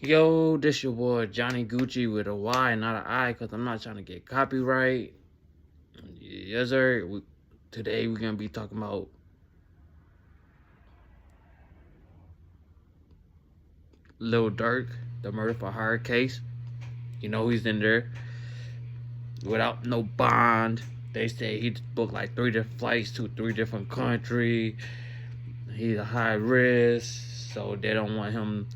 Yo, this your boy Johnny Gucci with a Y, not an I, because I'm not trying to get copyright. Yes, sir. Today we're going to be talking about Lil Durk, the murder for hire case. You know he's in there without no bond. They say he booked like 3 different flights to 3 different countries. He's a high risk, so they don't want him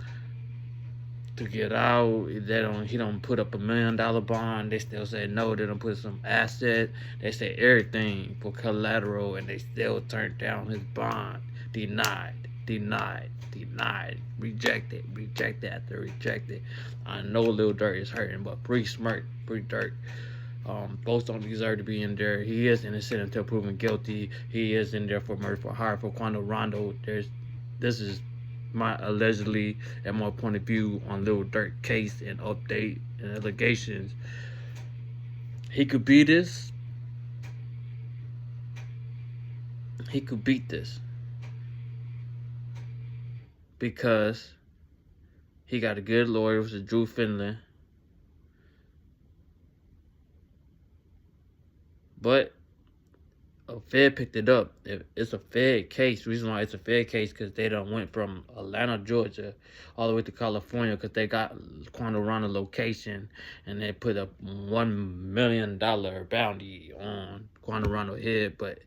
to get out. He don't put up $1 million bond. They still say no. They don't put some asset. They say everything for collateral, and they still turned down his bond. Denied, rejected after rejected. I know Lil Durk is hurting, but free Smirk, free Durk. Both don't deserve to be in there. He is innocent until proven guilty. He is in there for murder for hire for Quando Rondo. This is my allegedly and my point of view on Lil Durk case and update and allegations. He could beat this. He could beat this because he got a good lawyer, which is Drew Finland. But a Fed picked it up. It's a Fed case. The reason why it's a Fed case because they done went from Atlanta, Georgia, all the way to California because they got Quando Rondo location and they put a $1 million bounty on Quando Rondo head, but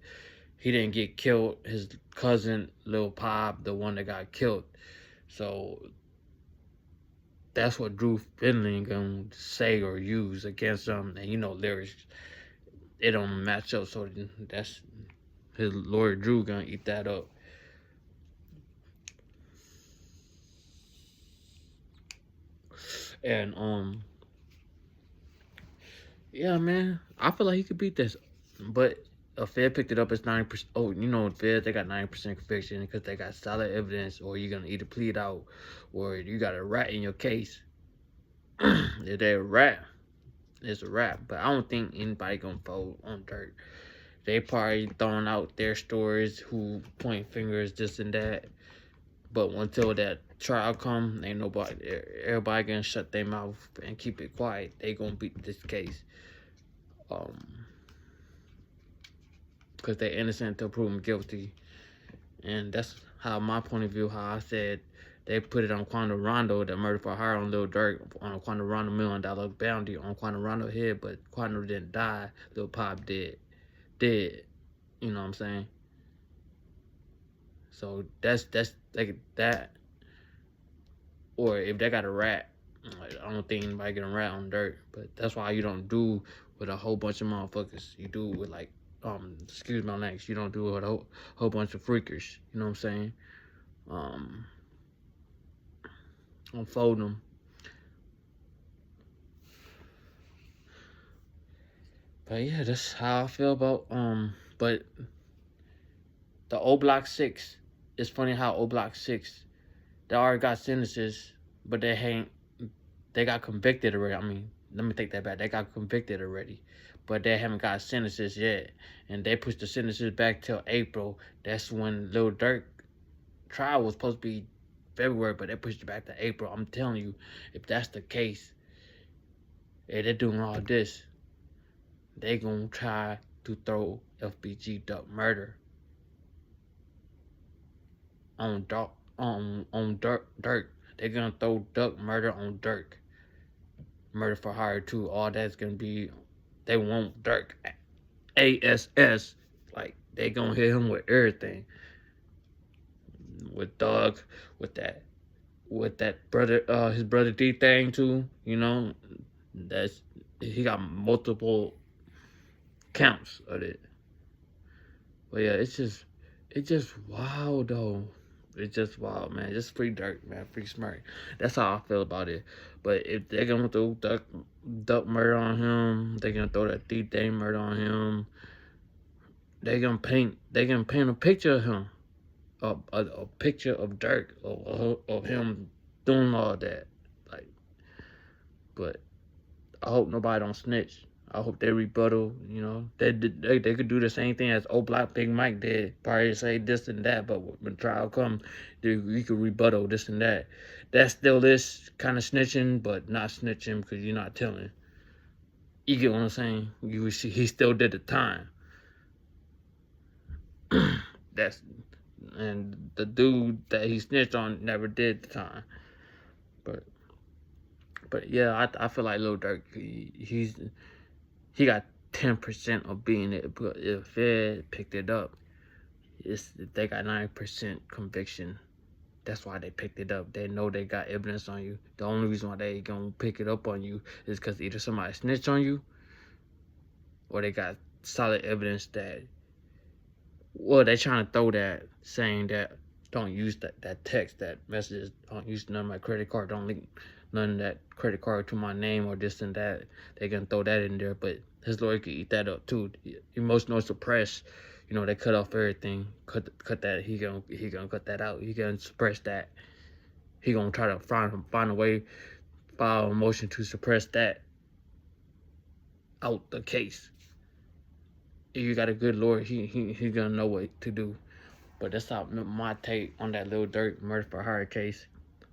he didn't get killed. His cousin, Lil Pop, the one that got killed. So that's what Drew Finley gonna say or use against him. And lyrics, it don't match up. So that's his lawyer Drew gonna eat that up. And yeah, man, I feel like he could beat this, but a Fed picked it up as 90%. Oh, Fed, they got 90% conviction because they got solid evidence, or you're gonna either plead out, or you got a rat in your case. If they're a rat, it's a rat. But I don't think anybody gonna fold on Durk. They probably throwing out their stories, who point fingers, this and that. But until that trial come, ain't nobody, everybody gonna shut their mouth and keep it quiet. They gonna beat this case. Because they're innocent until proven guilty. And that's how my point of view, how I said they put it on Quando Rondo, the murder for hire on Lil Durk, on Quando Rondo $1 million bounty on Quando Rondo head, but Quando didn't die. Lil Pop did. You know what I'm saying? So that's like that. Or if they got a rat, I don't think anybody get a rat on Durk. But that's why you don't do with a whole bunch of motherfuckers. You do with like excuse my language, you don't do it with a whole bunch of freakers. You know what I'm saying? Unfold them. But yeah, that's how I feel about but the O Block 6, it's funny how O Block 6, they already got sentences, but they got convicted already. I mean, let me take that back. They got convicted already, but they haven't got sentences yet. And they pushed the sentences back till April. That's when Lil Durk trial was supposed to be February, but they pushed it back to April. I'm telling you, if that's the case, and they're doing all this, they gonna try to throw FBG Duck murder on Durk. They're gonna throw Duck murder on Durk. Murder for hire too. All that's gonna be, they want Durk ASS. Like they gonna hit him with everything. With Doug, with that brother, his brother D thing too. That's, he got multiple counts of it. But yeah, it's just wild though. It's just wild, man. Just free Durk, man. Free Smirk. That's how I feel about it. But if they're gonna throw Duck murder on him, they're gonna throw that D-Thing murder on him. They're gonna paint a picture of him, a picture of Durk, of him doing all that. Like, but I hope nobody don't snitch. I hope they rebuttal. You know, they could do the same thing as old Block Big Mike did. Probably say this and that, but when trial comes, we could rebuttal this and that. That still is kind of snitching, but not snitching because you're not telling. You get what I'm saying? He still did the time. That's and the dude that he snitched on never did the time. But yeah, I feel like Lil Durk he got 10% of being it, but if Fed picked it up, they got 9% conviction. That's why they picked it up. They know they got evidence on you. The only reason why they gonna pick it up on you is because either somebody snitched on you, or they got solid evidence that. Well, they trying to throw that, saying that don't use that text, that message, don't use none of my credit card, don't link none of that credit card to my name or this and that. They gonna throw that in there, but his lawyer could eat that up too. Emotional suppress, they cut off everything. Cut that. He gonna cut that out. He gonna suppress that. He gonna try to find a way, file a motion to suppress that out the case. If you got a good lawyer, he gonna know what to do. But that's how my take on that Lil Durk murder for hire case.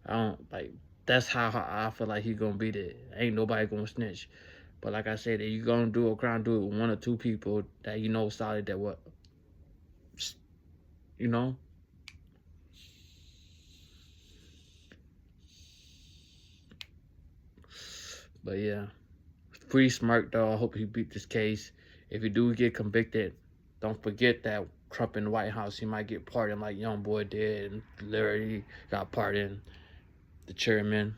I don't like. That's how I feel like he gonna beat it. Ain't nobody gonna snitch. But like I said, if you gonna do a crime, do it with one or two people that solid. That what, you know. But yeah, free Smirk though. I hope he beat this case. If he do get convicted, don't forget that Trump in the White House, he might get pardoned like Young Boy did, and Larry got pardoned. The chairman.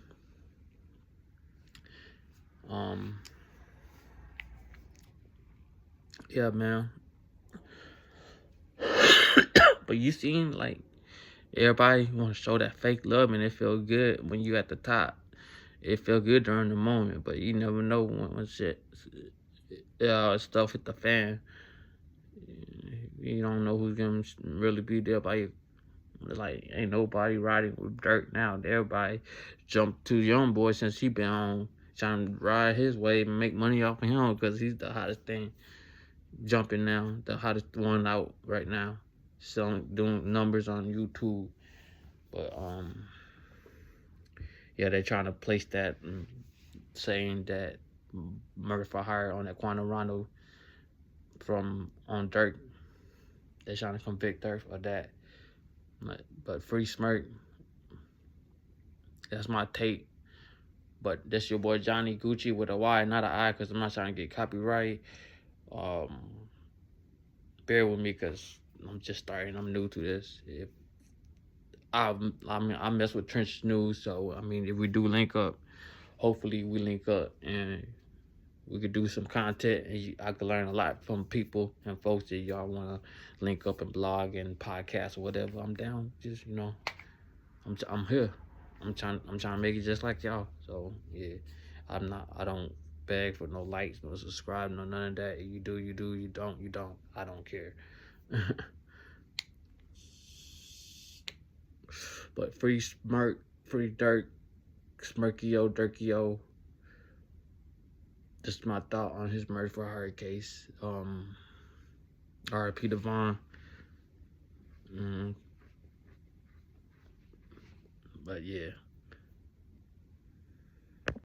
Yeah, man. But you seen like everybody want to show that fake love, and it feel good when you at the top. It feel good during the moment, but you never know when shit stuff hit the fan. You don't know who's gonna really be there by you. Like, ain't nobody riding with Durk now. Everybody jumped to Young Boy since he been on, trying to ride his wave and make money off of him because he's the hottest thing jumping now, the hottest one out right now, doing numbers on YouTube. But yeah, they trying to place that, saying that murder for hire on that Quantum Rondo on Durk. They trying to convict Durk of that. But free Smirk, that's my take. But that's your boy Johnny Gucci with a Y, not an I, because I'm not trying to get copyright. Bear with me because I'm just starting. I'm new to this. I mess with Trench News, so if we do link up, hopefully we link up and we could do some content, and I could learn a lot from people and folks that y'all want to link up and blog and podcast or whatever. I'm down. Just I'm here. I'm trying to make it just like y'all. So yeah, I don't beg for no likes, no subscribe, no none of that. You do, you don't, you don't. I don't care. But free Smirk, free Durk, Smirkio, Durkio. Just my thought on his murder for hire case. R.I.P. Devon. But yeah.